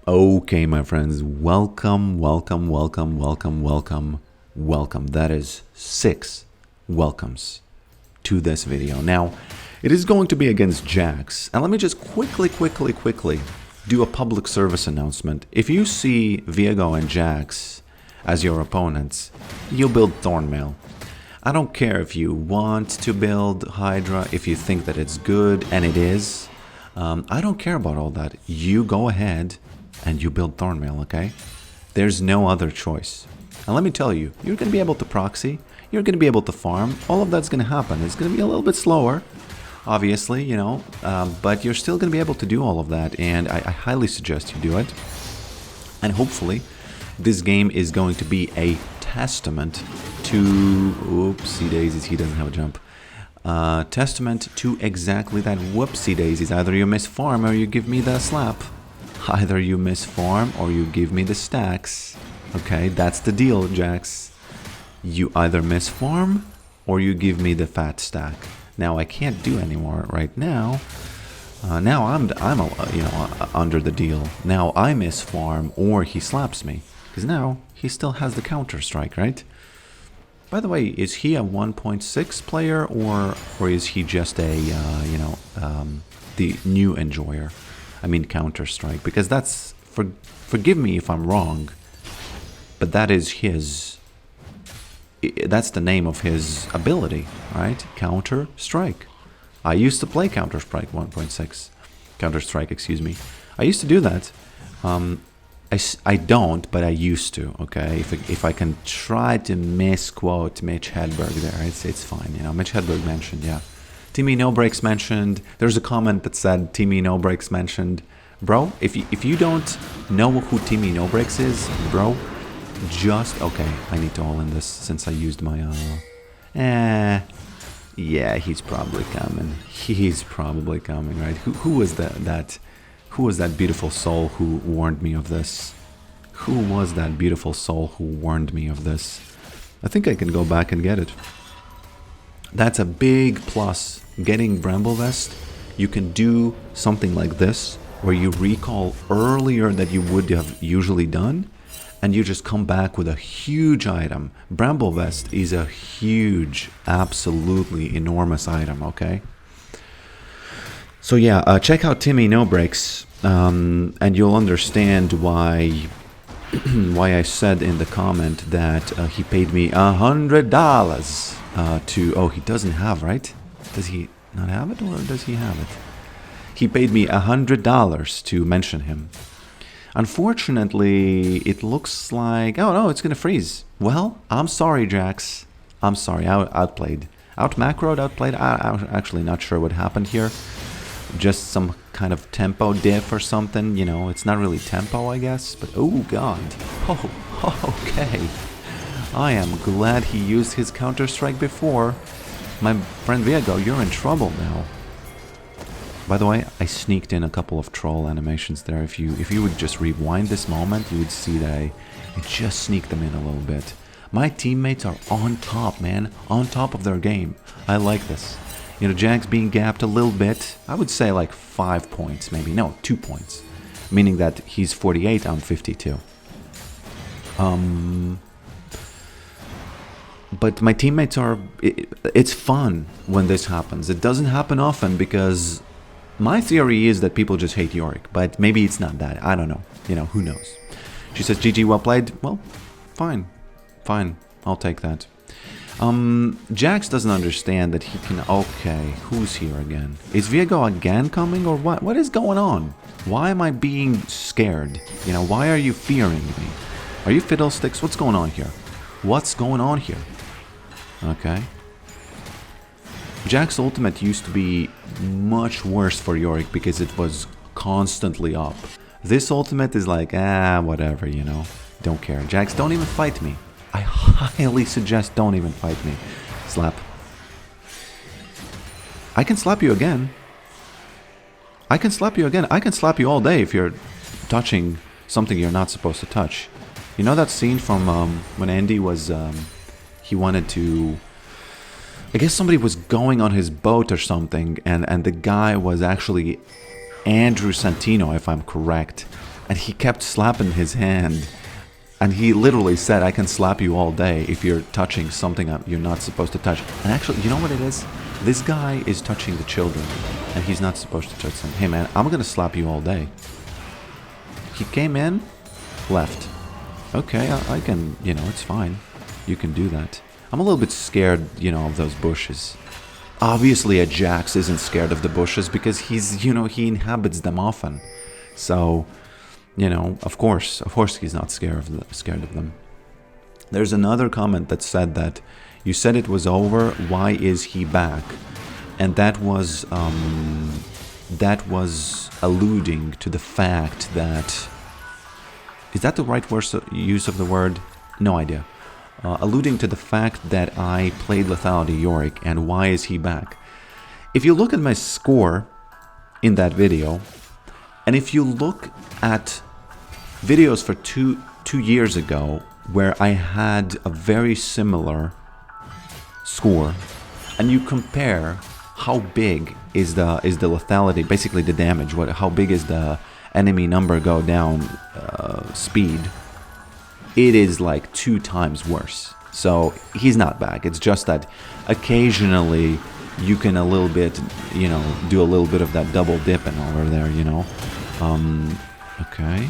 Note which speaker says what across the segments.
Speaker 1: Okay, my friends, welcome. That is 6 welcomes to this video. Now, it is going to be against Jax. And let me just quickly do a public service announcement. If you see Viego and Jax as your opponents, you build Thornmail. I don't care if you want to build Hydra, if you think that it's good, and it is. I don't care about all that. You go ahead and you build Thornmail, okay? There's no other choice. And let me tell you, you're going to be able to proxy, you're going to be able to farm, all of that's going to happen. It's going to be a little bit slower, obviously, you know, but you're still going to be able to do all of that, and I highly suggest you do it. And hopefully, this game is going to be a testament to... Oopsie daisies, he doesn't have a jump. Testament to exactly that whoopsie daisies. Either you miss farm or you give me the slap. Either you miss farm or you give me the stacks. Okay, that's the deal, Jax. You either miss farm or you give me the fat stack. Now I can't do anymore right now. Now I'm you know, under the deal. Now I miss farm or he slaps me, because now he still has the counter strike, right? By the way, is he a 1.6 player or is he just a you know, the new enjoyer? I mean Counter-Strike, because that's, forgive me if I'm wrong, but that is his, that's the name of his ability, right? Counter-Strike. I used to play Counter-Strike 1.6, Counter-Strike, excuse me. I used to do that. I don't, but I used to, okay? If I can try to misquote Mitch Hedberg there, it's fine, you know, Mitch Hedberg mentioned, yeah. Timmy No Breaks mentioned. There's a comment that said Timmy No Breaks mentioned. Bro, if you don't know who Timmy No Breaks is, bro, just... Okay, I need to all in this since I used my... Yeah, he's probably coming. He's probably coming, right? Who was who was that beautiful soul who warned me of this? Who was that beautiful soul who warned me of this? I think I can go back and get it. That's a big plus. Getting Bramble Vest, you can do something like this, where you recall earlier that you would have usually done, and you just come back with a huge item. Bramble Vest is a huge, absolutely enormous item, okay? So yeah, check out Timmy No Breaks, and you'll understand why why I said in the comment that he paid me $100 to... Oh, he doesn't have, right? Does he not have it, or does he have it? He paid me $100 to mention him. Unfortunately, it looks like... Oh no, it's gonna freeze. Well, I'm sorry, Jax. I'm sorry, I outplayed. Out-macroed, outplayed? I'm actually not sure what happened here. Just some kind of tempo diff or something, you know, it's not really tempo, I guess, but oh god. Oh, okay. I am glad he used his Counter-Strike before. My friend Viego, you're in trouble now. By the way, I sneaked in a couple of troll animations there. If you would just rewind this moment, you would see that I just sneaked them in a little bit. My teammates are on top, man, on top of their game. I like this. You know, Jax being gapped a little bit. I would say like 5 points, maybe. No, 2 points. Meaning that he's 48, I'm 52. But my teammates are... It's fun when this happens. It doesn't happen often because my theory is that people just hate Yorick. But maybe it's not that. I don't know. You know, who knows? She says, GG, well played. Well, fine. Fine. I'll take that. Jax doesn't understand that he can... Okay, who's here again? Is Viego again coming, or what? What is going on? Why am I being scared? You know, why are you fearing me? Are you fiddlesticks? What's going on here? What's going on here? Okay. Jax's ultimate used to be much worse for Yorick because it was constantly up. This ultimate is like, whatever, you know. Don't care. Jax, don't even fight me. I highly suggest don't even fight me. Slap. I can slap you again. I can slap you again. I can slap you all day if you're touching something you're not supposed to touch. You know that scene from when Andy was... he wanted to... I guess somebody was going on his boat or something, and the guy was actually Andrew Santino, if I'm correct. And he kept slapping his hand. And he literally said, I can slap you all day if you're touching something you're not supposed to touch. And actually, you know what it is? This guy is touching the children. And he's not supposed to touch them. Hey man, I'm gonna slap you all day. He came in, left. Okay, I can, you know, it's fine. You can do that. I'm a little bit scared, you know, of those bushes. Obviously, a Jax isn't scared of the bushes because he's, you know, he inhabits them often. So, you know, of course he's not scared of them. There's another comment that said that you said it was over. Why is he back? And that was alluding to the fact that, is that the right use of the word? No idea. Alluding to the fact that I played Lethality Yorick, and why is he back? If you look at my score in that video, and if you look at videos for two years ago where I had a very similar score, and you compare how big is the lethality, basically the damage, how big is the enemy number go down speed, it is like 2 times worse. So he's not back. It's just that occasionally you can a little bit, you know, do a little bit of that double dipping over there, you know. Okay.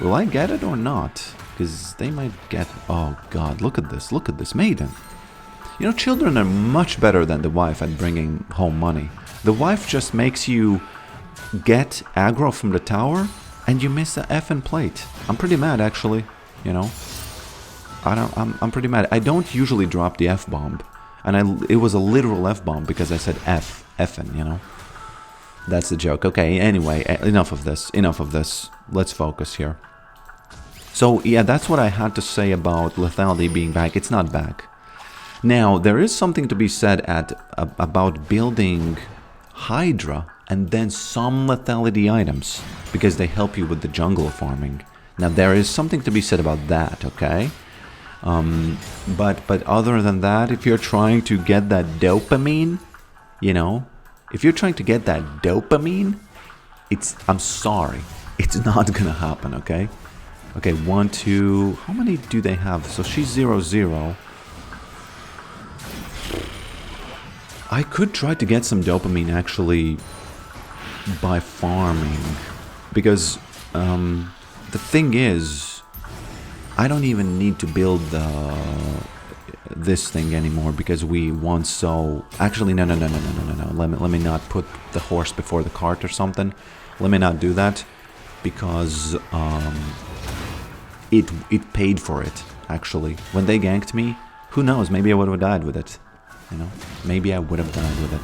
Speaker 1: Will I get it or not? Because they might get... Oh god, look at this maiden. You know, children are much better than the wife at bringing home money. The wife just makes you get aggro from the tower and you miss the effing plate. I'm pretty mad actually, you know. I'm pretty mad. I don't usually drop the F-bomb. And it was a literal F-bomb because I said effing, you know. That's the joke. Okay, anyway, enough of this. Let's focus here. So, yeah, that's what I had to say about lethality being back. It's not back. Now, there is something to be said about building Hydra and then some lethality items, because they help you with the jungle farming. Now, there is something to be said about that, okay? But other than that, if you're trying to get that dopamine, you know, if you're trying to get that dopamine, I'm sorry, it's not gonna happen, okay? Okay, 1, 2, how many do they have? So she's 0, 0. I could try to get some dopamine actually by farming, because the thing is, I don't even need to build this thing anymore because we won so... Actually, no. Let me not put the horse before the cart or something. Let me not do that because it paid for it, actually. When they ganked me, who knows, maybe I would have died with it. You know, maybe I would have died with it.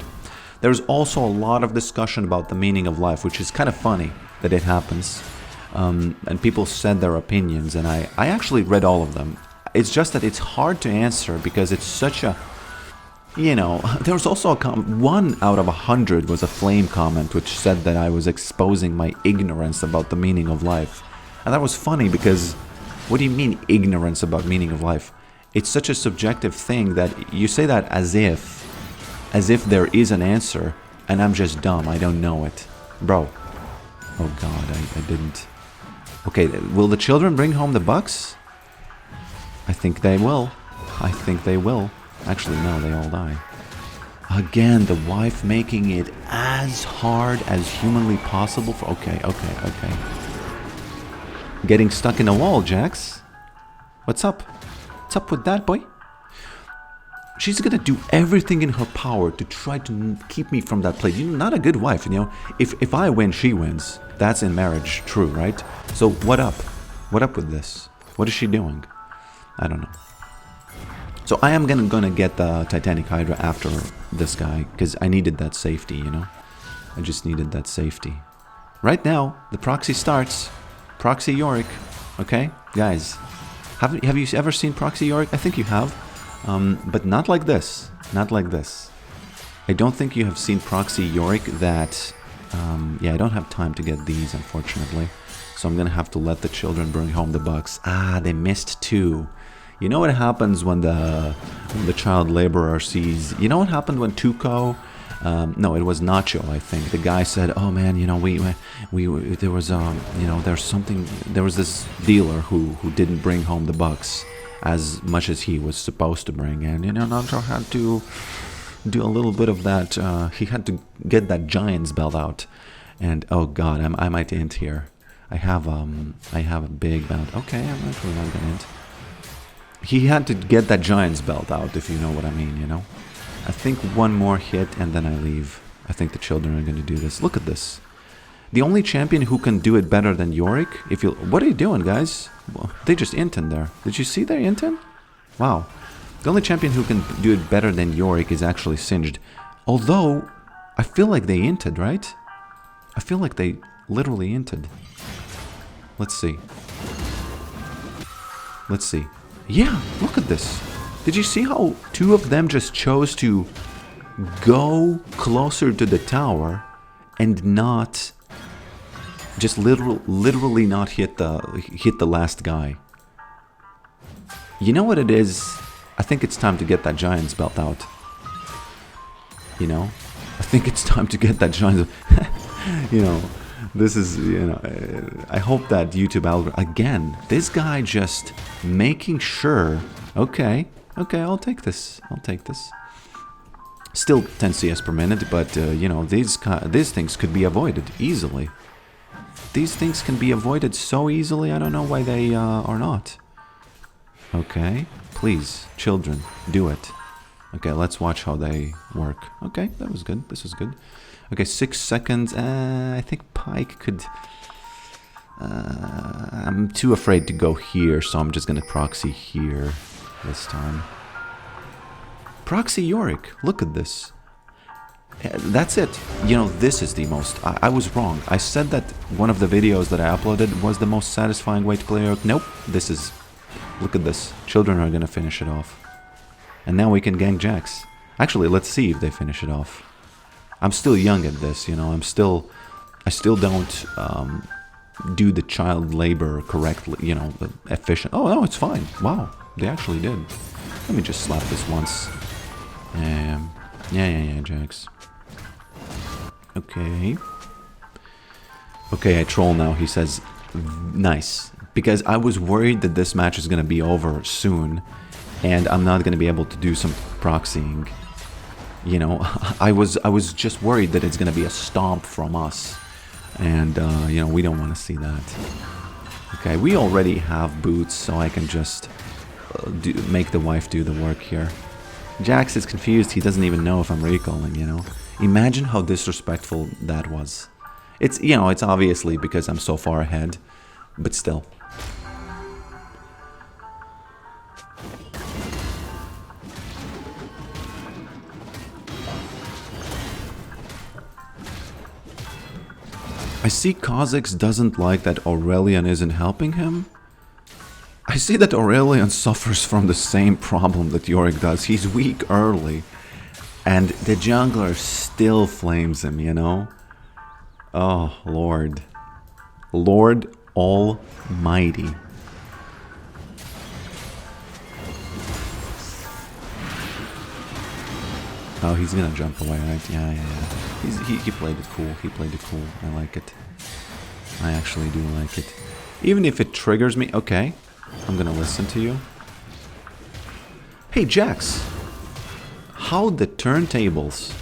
Speaker 1: There's also a lot of discussion about the meaning of life, which is kind of funny that it happens. And people said their opinions, and I actually read all of them. It's just that it's hard to answer because it's such a... You know, there was also a 1 out of 100 was a flame comment which said that I was exposing my ignorance about the meaning of life. And that was funny because, what do you mean ignorance about meaning of life? It's such a subjective thing that you say that as if there is an answer, and I'm just dumb, I don't know it. Bro. Oh god, I didn't. Okay, will the children bring home the bucks? I think they will. Actually, no, they all die. Again, the wife making it as hard as humanly possible for... Okay. Getting stuck in a wall, Jax. What's up? What's up with that, boy? She's gonna do everything in her power to try to keep me from that plate. You're not a good wife, you know? If I win, she wins. That's in marriage true, right? So what up? What up with this? What is she doing? I don't know. So I am gonna get the Titanic Hydra after this guy, because I needed that safety, you know? I just needed that safety. Right now, the proxy starts. Proxy Yorick. Okay? Guys, have you ever seen Proxy Yorick? I think you have. But not like this. Not like this. I don't think you have seen Proxy Yorick that... yeah, I don't have time to get these, unfortunately. So I'm gonna have to let the children bring home the bucks. Ah, they missed 2. You know what happens when the child laborer sees... You know what happened when Tuco No, it was Nacho, I think. The guy said, "Oh man, you know, we there was you know, there was this dealer who didn't bring home the bucks as much as he was supposed to bring, and you know, Nacho had to do a little bit of that. He had to get that Giants belt out, and oh god, I might int here. I have a big belt. Okay, I'm actually not gonna int. He had to get that Giants belt out, if you know what I mean, you know. I think one more hit and then I leave. I think the children are going to do this. Look at this. The only champion who can do it better than Yorick. What are you doing, guys? Well, they just inted there. Did you see their intent? Wow. The only champion who can do it better than Yorick is actually Singed. Although, I feel like they inted, right? I feel like they literally inted. Let's see. Let's see. Yeah, look at this. Did you see how two of them just chose to go closer to the tower and not just literally not hit the last guy? You know what it is? I think it's time to get that Giants belt out. You know? I think it's time to get that Giants. You know, this is, you know, I hope that YouTube algorithm, again, this guy just making sure, okay, I'll take this, Still 10 CS per minute, but, you know, these things could be avoided easily. These things can be avoided so easily, I don't know why they are not. Okay, please, children, do it. Okay, let's watch how they work. Okay, that was good, this was good. Okay, 6 seconds, I think Pike could... I'm too afraid to go here, so I'm just gonna proxy here this time. Proxy Yorick, look at this. That's it. You know, this is the most... I was wrong. I said that one of the videos that I uploaded was the most satisfying way to play Yorick. Nope, this is... Look at this. Children are gonna finish it off. And now we can gank Jax. Actually, let's see if they finish it off. I'm still young at this, you know, I still don't do the child labor correctly, you know, efficient. Oh, no, it's fine. Wow, they actually did. Let me just slap this once. Yeah, Jax. Okay. Okay, I troll now, he says, nice. Because I was worried that this match is going to be over soon, and I'm not going to be able to do some proxying. You know, I was just worried that it's going to be a stomp from us. And, you know, we don't want to see that. Okay, we already have boots, so I can just make the wife do the work here. Jax is confused. He doesn't even know if I'm recalling, you know. Imagine how disrespectful that was. It's, you know, it's obviously because I'm so far ahead, but still. I see Kha'Zix doesn't like that Aurelion isn't helping him. I see that Aurelion suffers from the same problem that Yorick does. He's weak early, and the jungler still flames him, you know? Oh, Lord. Lord Almighty. Oh, he's gonna jump away, right? Yeah. He played it cool. He played it cool. I like it. I actually do like it. Even if it triggers me... Okay. I'm gonna listen to you. Hey, Jax. How the turntables?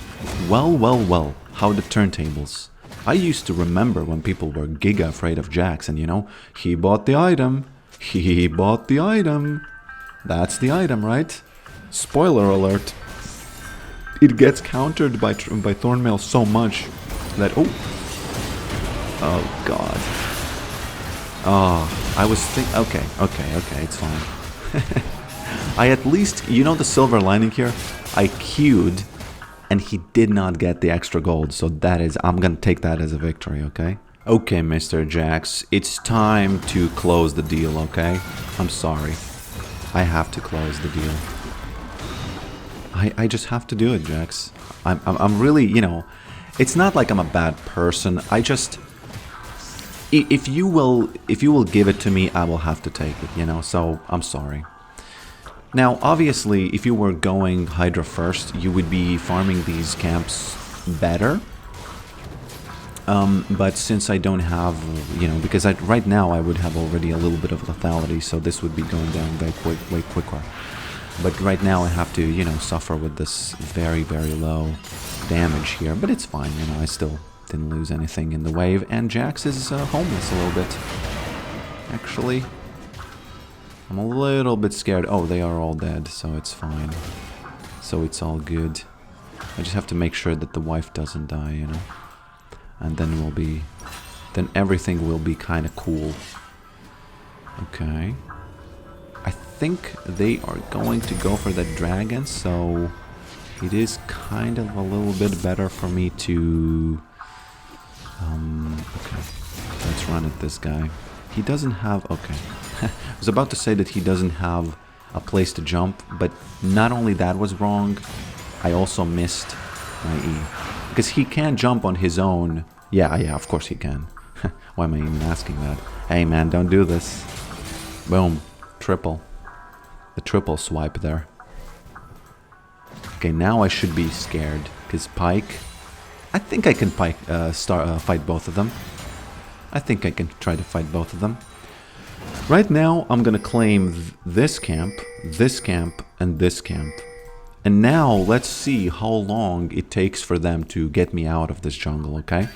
Speaker 1: Well. How the turntables? I used to remember when people were giga afraid of Jax, and you know, he bought the item. He bought the item. That's the item, right? Spoiler alert. It gets countered by Thornmail so much that... Oh, God. Oh, I was thinking... Okay, it's fine. I at least... You know the silver lining here? I queued, and he did not get the extra gold, so that is... I'm gonna take that as a victory, okay? Okay, Mr. Jax, it's time to close the deal, okay? I'm sorry. I have to close the deal. I just have to do it, Jax. I'm really, you know, it's not like I'm a bad person. I just, if you will give it to me, I will have to take it, you know. So I'm sorry. Now, obviously, if you were going Hydra first, you would be farming these camps better. But since I don't have, you know, because right now I would have already a little bit of lethality, so this would be going down way quicker. But right now I have to, you know, suffer with this very, very low damage here. But it's fine, you know, I still didn't lose anything in the wave. And Jax is homeless a little bit. Actually, I'm a little bit scared. Oh, they are all dead, so it's fine. So it's all good. I just have to make sure that the wife doesn't die, you know. And then then everything will be kind of cool. Okay. I think they are going to go for the dragon, so it is kind of a little bit better for me to... okay. Let's run at this guy. He doesn't have... Okay. I was about to say that he doesn't have a place to jump, but not only that was wrong, I also missed my E. Because he can jump on his own. Yeah, of course he can. Why am I even asking that? Hey man, don't do this. Boom. Triple. The triple swipe there. Okay, now I should be scared. Because Pike... I think I can fight both of them. I think I can try to fight both of them. Right now, I'm gonna claim this camp, and this camp. And now, let's see how long it takes for them to get me out of this jungle, okay?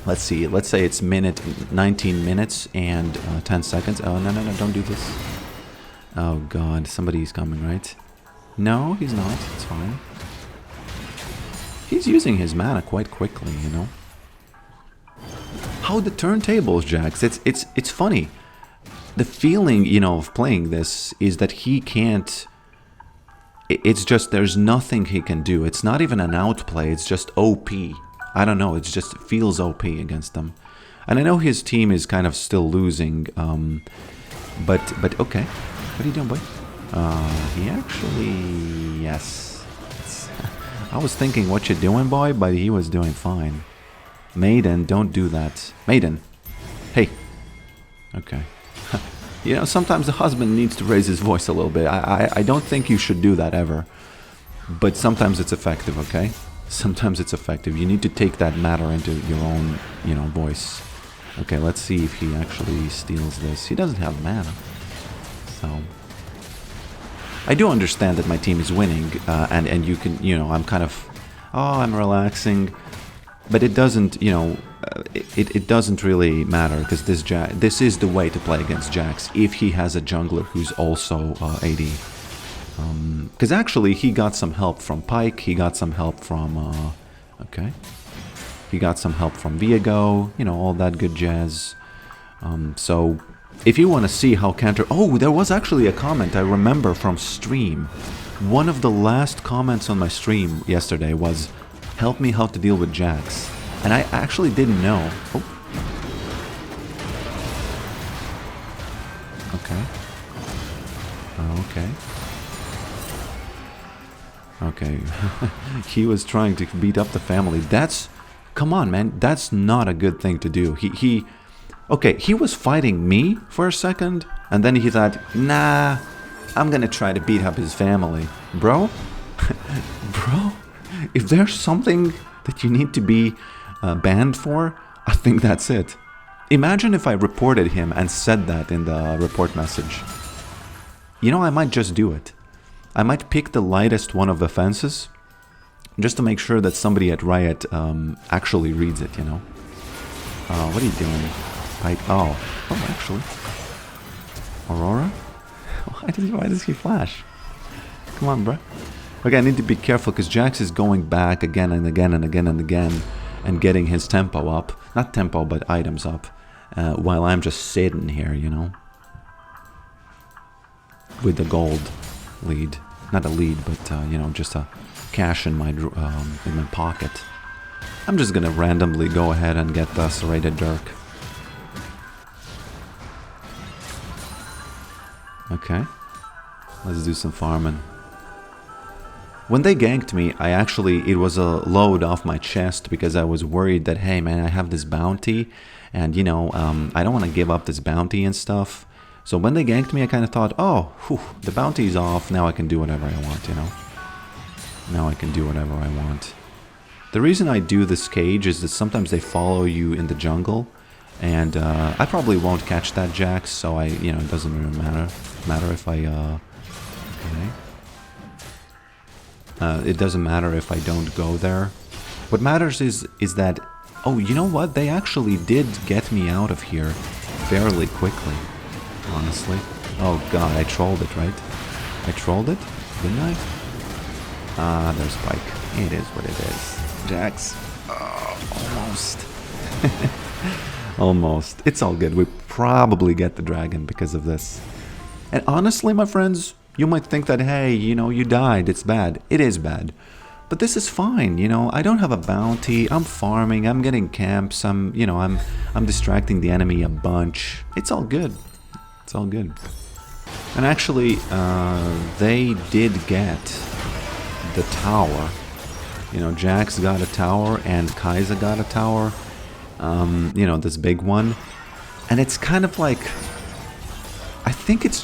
Speaker 1: Let's see, let's say it's 19 minutes and 10 seconds. Oh, no, don't do this. Oh god, somebody's coming, right? No, he's not, it's fine. He's using his mana quite quickly, you know? How the turntables, Jax, it's funny. The feeling, you know, of playing this is that he can't... It's just, there's nothing he can do. It's not even an outplay, it's just OP. I don't know, it just feels OP against them. And I know his team is kind of still losing, but okay. What are you doing, boy? He actually... Yes. I was thinking, what you doing, boy? But he was doing fine. Maiden, don't do that. Maiden. Hey. Okay. You know, sometimes the husband needs to raise his voice a little bit. I don't think you should do that ever. But sometimes it's effective, okay? Sometimes it's effective. You need to take that matter into your own, you know, voice. Okay, let's see if he actually steals this. He doesn't have mana. So... I do understand that my team is winning, and you can, you know, I'm kind of... Oh, I'm relaxing. But it doesn't, you know... It doesn't really matter, because this is the way to play against Jax, if he has a jungler who's also AD. Because actually, he got some help from Pike, he got some help from... okay. He got some help from Viego, you know, all that good jazz. So, if you want to see how counter... Oh, there was actually a comment I remember from stream. One of the last comments on my stream yesterday was, help me how to deal with Jax. And I actually didn't know. Oh. Okay. Okay. He was trying to beat up the family. That's... Come on, man. That's not a good thing to do. Okay, he was fighting me for a second, and then he thought, nah, I'm gonna try to beat up his family. Bro? Bro? If there's something that you need to be... banned for, I think that's it. Imagine if I reported him and said that in the report message. You know, I might just do it. I might pick the lightest one of the fences, just to make sure that somebody at Riot actually reads it, you know. What are you doing? Oh, actually. Aurora? Why does he flash? Come on, bruh. Okay, I need to be careful, because Jax is going back again and again and again and again, and getting his tempo up. Not tempo, but items up. While I'm just sitting here, you know. With the gold lead. Not a lead, but, you know, just a cash in my pocket. I'm just gonna randomly go ahead and get the serrated dirk. Okay. Let's do some farming. When they ganked me, it was a load off my chest, because I was worried that, hey man, I have this bounty, and you know, I don't want to give up this bounty and stuff. So when they ganked me, I kind of thought, oh, whew, the bounty's off, now I can do whatever I want, you know. Now I can do whatever I want. The reason I do this cage is that sometimes they follow you in the jungle, and I probably won't catch that Jax, so it doesn't really matter if I, it doesn't matter if I don't go there. What matters is that, oh, you know what? They actually did get me out of here fairly quickly, honestly. Oh god, I trolled it, right? I trolled it? Didn't I? Ah, there's Spike. It is what it is. Jax. Almost. Almost. It's all good. We probably get the dragon because of this. And honestly, my friends, you might think that, hey, you died. It's bad. It is bad. But this is fine, I don't have a bounty. I'm farming. I'm getting camps. I'm distracting the enemy a bunch. It's all good. It's all good. And actually, they did get the tower. Jax got a tower and Kai'Sa got a tower. This big one. And it's kind of like, I think it's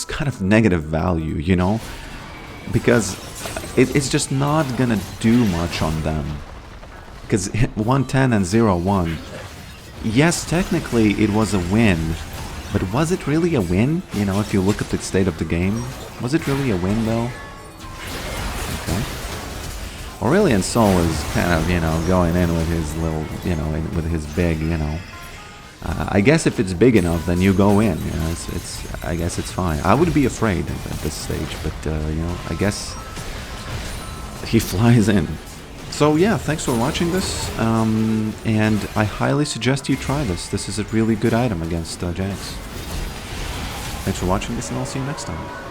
Speaker 1: kind of negative value, because it's just not gonna do much on them. Because 110 and 0-1, yes, technically it was a win, but was it really a win? If you look at the state of the game, was it really a win though? Okay. Aurelian Soul is kind of, going in with his little, with his big, I guess if it's big enough, then you go in. I guess it's fine. I would be afraid at this stage, but I guess he flies in. So yeah, thanks for watching this, and I highly suggest you try this. This is a really good item against Jax. Thanks for watching this, and I'll see you next time.